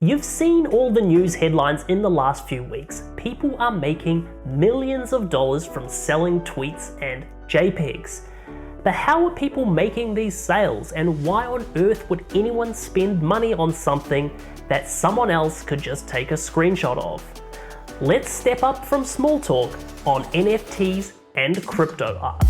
You've seen all the news headlines in the last few weeks. People are making millions of dollars from selling tweets and JPEGs. But how are people making these sales, and why on earth would anyone spend money on something that someone else could just take a screenshot of? Let's step up from small talk on NFTs and crypto art.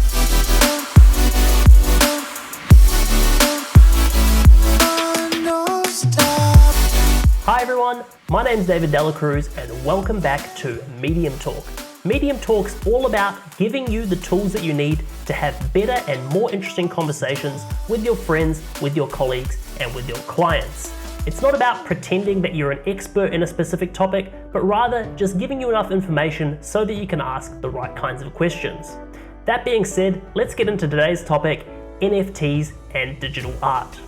Hi everyone, my name's David Delacruz and welcome back to Medium Talk. Medium Talk's all about giving you the tools that you need to have better and more interesting conversations with your friends, with your colleagues, and with your clients. It's not about pretending that you're an expert in a specific topic, but rather just giving you enough information so that you can ask the right kinds of questions. That being said, let's get into today's topic, NFTs and digital art.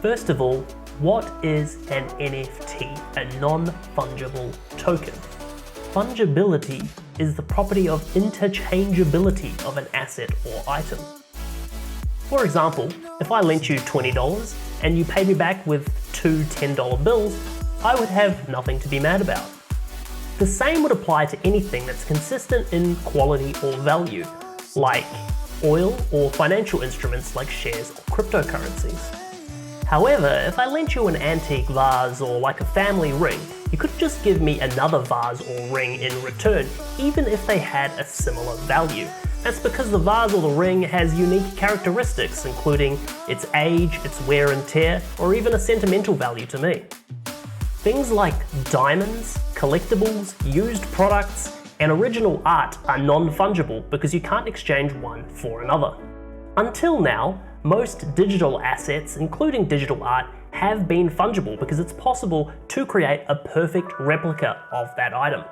First of all, what is an NFT, a non-fungible token? Fungibility is the property of interchangeability of an asset or item. For example, if I lent you $20 and you paid me back with two $10 bills, I would have nothing to be mad about. The same would apply to anything that's consistent in quality or value, like oil or financial instruments like shares or cryptocurrencies. However, if I lent you an antique vase or like a family ring, you could just give me another vase or ring in return, even if they had a similar value. That's because the vase or the ring has unique characteristics, including its age, its wear and tear, or even a sentimental value to me. Things like diamonds, collectibles, used products, and original art are non-fungible because you can't exchange one for another. Until now, most digital assets, including digital art, have been fungible because it's possible to create a perfect replica of that item.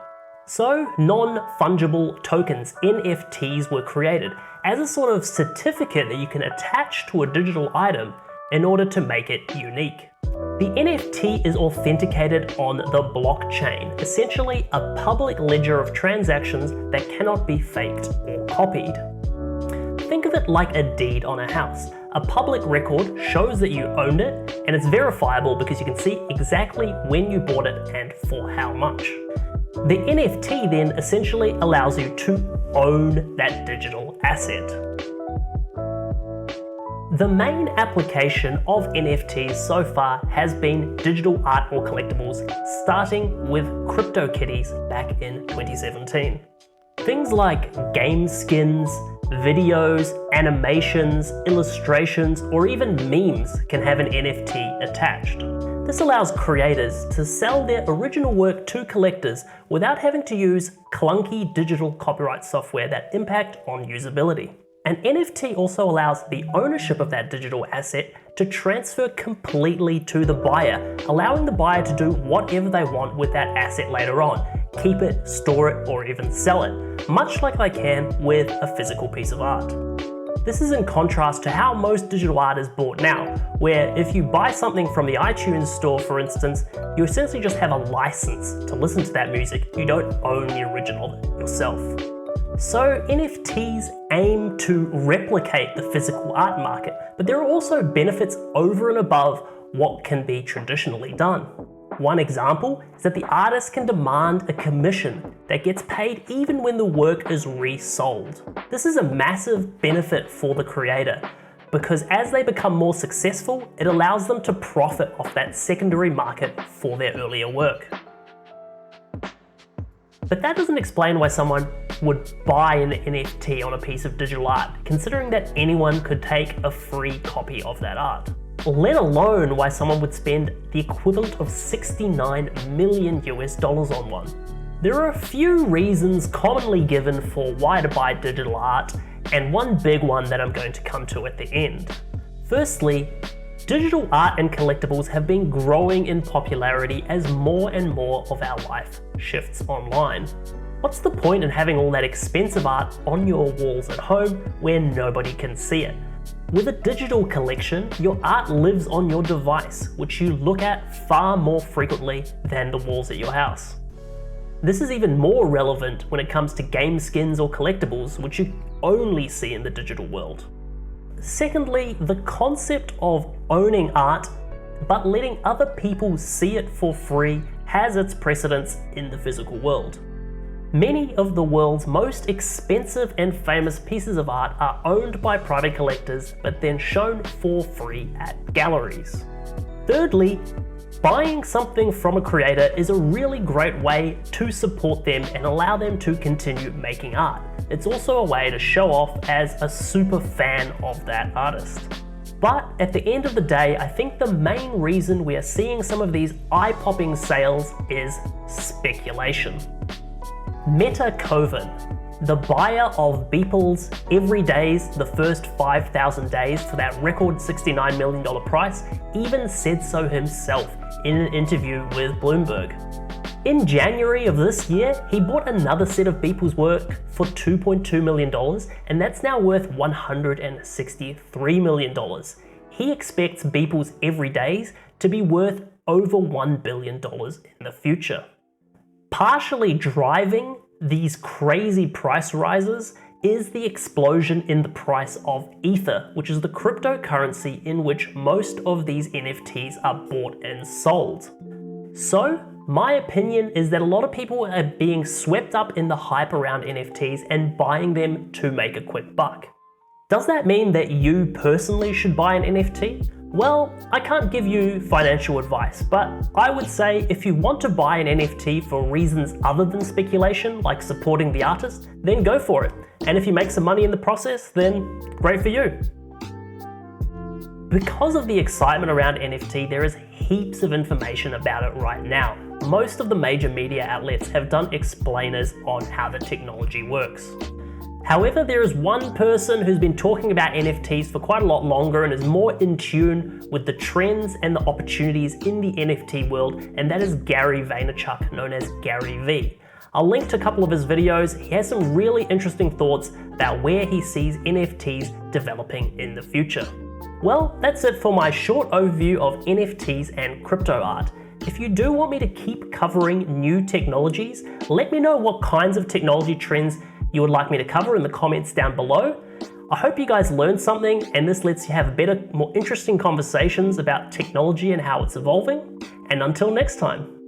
So, non-fungible tokens, NFTs, were created as a sort of certificate that you can attach to a digital item in order to make it unique. The NFT is authenticated on the blockchain, essentially a public ledger of transactions that cannot be faked or copied. Think of it like a deed on a house. A public record shows that you owned it, and it's verifiable because you can see exactly when you bought it and for how much. The NFT then essentially allows you to own that digital asset. The main application of NFTs so far has been digital art or collectibles, starting with CryptoKitties back in 2017. Things like game skins, videos, animations, illustrations, or even memes can have an NFT attached. This allows creators to sell their original work to collectors without having to use clunky digital copyright software that impact on usability. An NFT also allows the ownership of that digital asset to transfer completely to the buyer, allowing the buyer to do whatever they want with that asset later on. Keep it, store it, or even sell it, much like they can with a physical piece of art. This is in contrast to how most digital art is bought now, where if you buy something from the iTunes store, for instance, you essentially just have a license to listen to that music. You don't own the original yourself. So NFTs aim to replicate the physical art market, but there are also benefits over and above what can be traditionally done. One example is that the artist can demand a commission that gets paid even when the work is resold. This is a massive benefit for the creator because as they become more successful, it allows them to profit off that secondary market for their earlier work. But that doesn't explain why someone would buy an NFT on a piece of digital art, considering that anyone could take a free copy of that art. Let alone why someone would spend the equivalent of $69 million on one. There are a few reasons commonly given for why to buy digital art, and one big one that I'm going to come to at the end. Firstly, digital art and collectibles have been growing in popularity as more and more of our life shifts online. What's the point in having all that expensive art on your walls at home where nobody can see it? With a digital collection, your art lives on your device, which you look at far more frequently than the walls at your house. This is even more relevant when it comes to game skins or collectibles, which you only see in the digital world. Secondly, the concept of owning art but letting other people see it for free has its precedence in the physical world. Many of the world's most expensive and famous pieces of art are owned by private collectors but then shown for free at galleries. Thirdly, buying something from a creator is a really great way to support them and allow them to continue making art. It's also a way to show off as a super fan of that artist. But at the end of the day, I think the main reason we are seeing some of these eye-popping sales is speculation. Meta Coven, the buyer of Beeple's Every Days, the first 5,000 days for that record $69 million price, even said so himself in an interview with Bloomberg. In January of this year, he bought another set of Beeple's work for $2.2 million, and that's now worth $163 million. He expects Beeple's Every Days to be worth over $1 billion in the future. Partially driving these crazy price rises is the explosion in the price of Ether, which is the cryptocurrency in which most of these NFTs are bought and sold. So, my opinion is that a lot of people are being swept up in the hype around NFTs and buying them to make a quick buck. Does that mean that you personally should buy an NFT? Well, I can't give you financial advice, but I would say if you want to buy an NFT for reasons other than speculation, like supporting the artist, then go for it. And if you make some money in the process, then great for you. Because of the excitement around NFT, there is heaps of information about it right now. Most of the major media outlets have done explainers on how the technology works. However, there is one person who's been talking about NFTs for quite a lot longer and is more in tune with the trends and the opportunities in the NFT world, and that is Gary Vaynerchuk, known as Gary V. I'll link to a couple of his videos. He has some really interesting thoughts about where he sees NFTs developing in the future. Well, that's it for my short overview of NFTs and crypto art. If you do want me to keep covering new technologies, let me know what kinds of technology trends you would like me to cover in the comments down below. I hope you guys learned something and this lets you have better, more interesting conversations about technology and how it's evolving. And until next time.